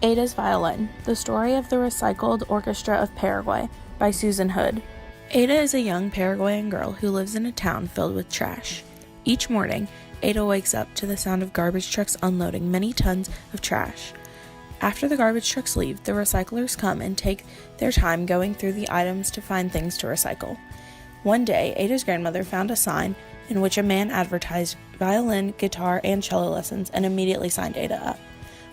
Ada's Violin, The Story of the Recycled Orchestra of Paraguay by Susan Hood. Ada is a young Paraguayan girl who lives in a town filled with trash. Each morning, Ada wakes up to the sound of garbage trucks unloading many tons of trash. After the garbage trucks leave, the recyclers come and take their time going through the items to find things to recycle. One day, Ada's grandmother found a sign in which a man advertised violin, guitar, and cello lessons and immediately signed Ada up.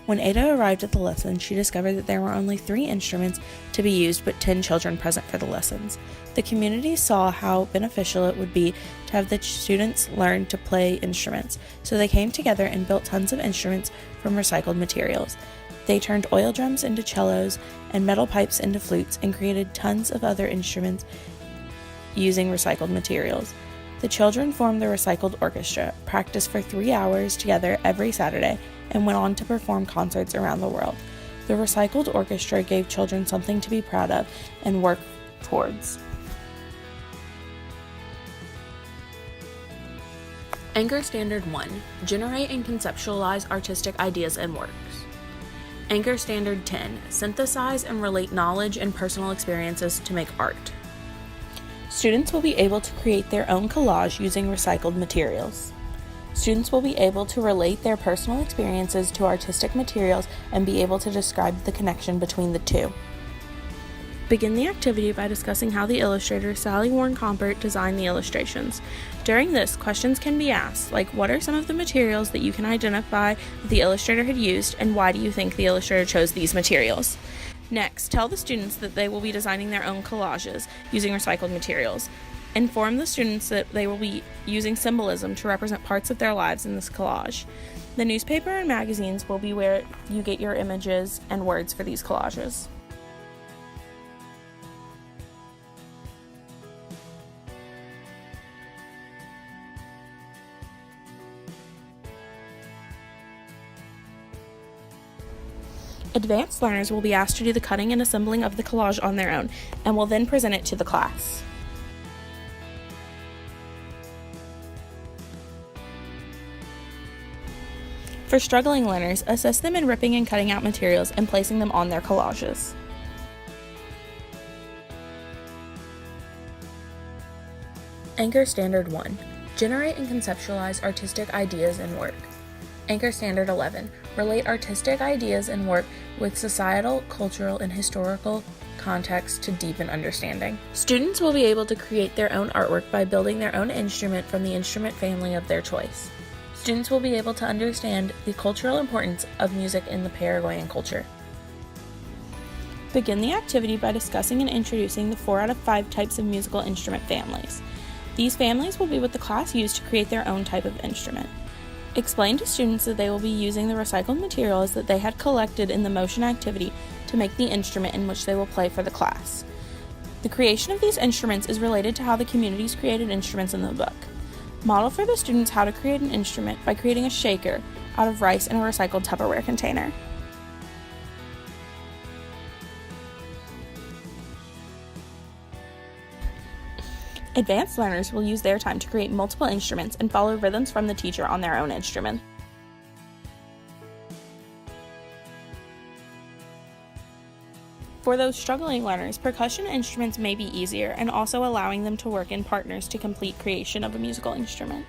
When Ada arrived at the lesson, she discovered that there were only 3 instruments to be used but 10 children present for the lessons. The community saw how beneficial it would be to have the students learn to play instruments, so they came together and built tons of instruments from recycled materials. They turned oil drums into cellos and metal pipes into flutes and created tons of other instruments using recycled materials. The children formed the Recycled Orchestra, practiced for 3 hours together every Saturday, and went on to perform concerts around the world. The Recycled Orchestra gave children something to be proud of and work towards. Anchor Standard 1. Generate and conceptualize artistic ideas and works. Anchor Standard 10. Synthesize and relate knowledge and personal experiences to make art. Students will be able to create their own collage using recycled materials. Students will be able to relate their personal experiences to artistic materials and be able to describe the connection between the two. Begin the activity by discussing how the illustrator Sally Warren Compert designed the illustrations. During this, questions can be asked, like what are some of the materials that you can identify that the illustrator had used, and why do you think the illustrator chose these materials? Next, tell the students that they will be designing their own collages using recycled materials. Inform the students that they will be using symbolism to represent parts of their lives in this collage. The newspaper and magazines will be where you get your images and words for these collages. Advanced learners will be asked to do the cutting and assembling of the collage on their own, and will then present it to the class. For struggling learners, assist them in ripping and cutting out materials and placing them on their collages. Anchor Standard 1. Generate and conceptualize artistic ideas and work. Anchor Standard 11. Relate artistic ideas and work with societal, cultural, and historical context to deepen understanding. Students will be able to create their own artwork by building their own instrument from the instrument family of their choice. Students will be able to understand the cultural importance of music in the Paraguayan culture. Begin the activity by discussing and introducing the 4 out of 5 types of musical instrument families. These families will be what the class used to create their own type of instrument. Explain to students that they will be using the recycled materials that they had collected in the motion activity to make the instrument in which they will play for the class. The creation of these instruments is related to how the communities created instruments in the book. Model for the students how to create an instrument by creating a shaker out of rice in a recycled Tupperware container. Advanced learners will use their time to create multiple instruments and follow rhythms from the teacher on their own instrument. For those struggling learners, percussion instruments may be easier, and also allowing them to work in partners to complete creation of a musical instrument.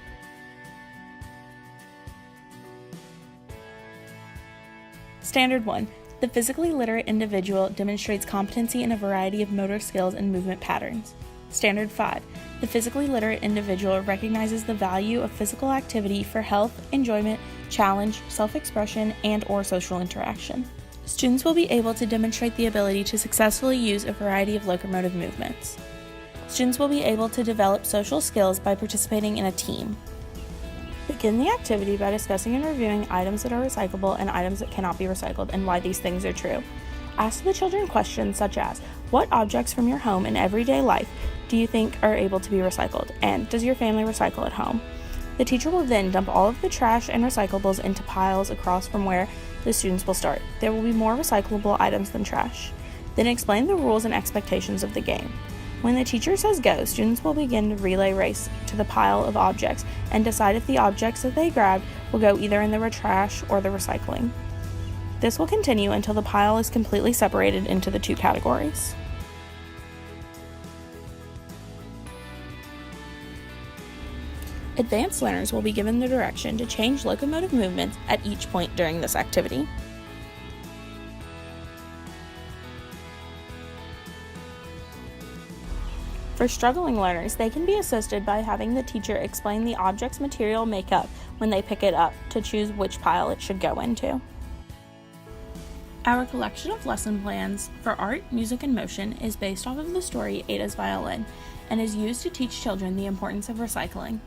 Standard 1. The physically literate individual demonstrates competency in a variety of motor skills and movement patterns. Standard 5. The physically literate individual recognizes the value of physical activity for health, enjoyment, challenge, self-expression, and/or social interaction. Students will be able to demonstrate the ability to successfully use a variety of locomotive movements. Students will be able to develop social skills by participating in a team. Begin the activity by discussing and reviewing items that are recyclable and items that cannot be recycled and why these things are true. Ask the children questions such as, what objects from your home and everyday life do you think are able to be recycled? And does your family recycle at home? The teacher will then dump all of the trash and recyclables into piles across from where the students will start. There will be more recyclable items than trash. Then explain the rules and expectations of the game. When the teacher says go, students will begin to relay race to the pile of objects and decide if the objects that they grabbed will go either in the trash or the recycling. This will continue until the pile is completely separated into the two categories. Advanced learners will be given the direction to change locomotive movements at each point during this activity. For struggling learners, they can be assisted by having the teacher explain the object's material makeup when they pick it up to choose which pile it should go into. Our collection of lesson plans for art, music, and motion is based off of the story Ada's Violin and is used to teach children the importance of recycling.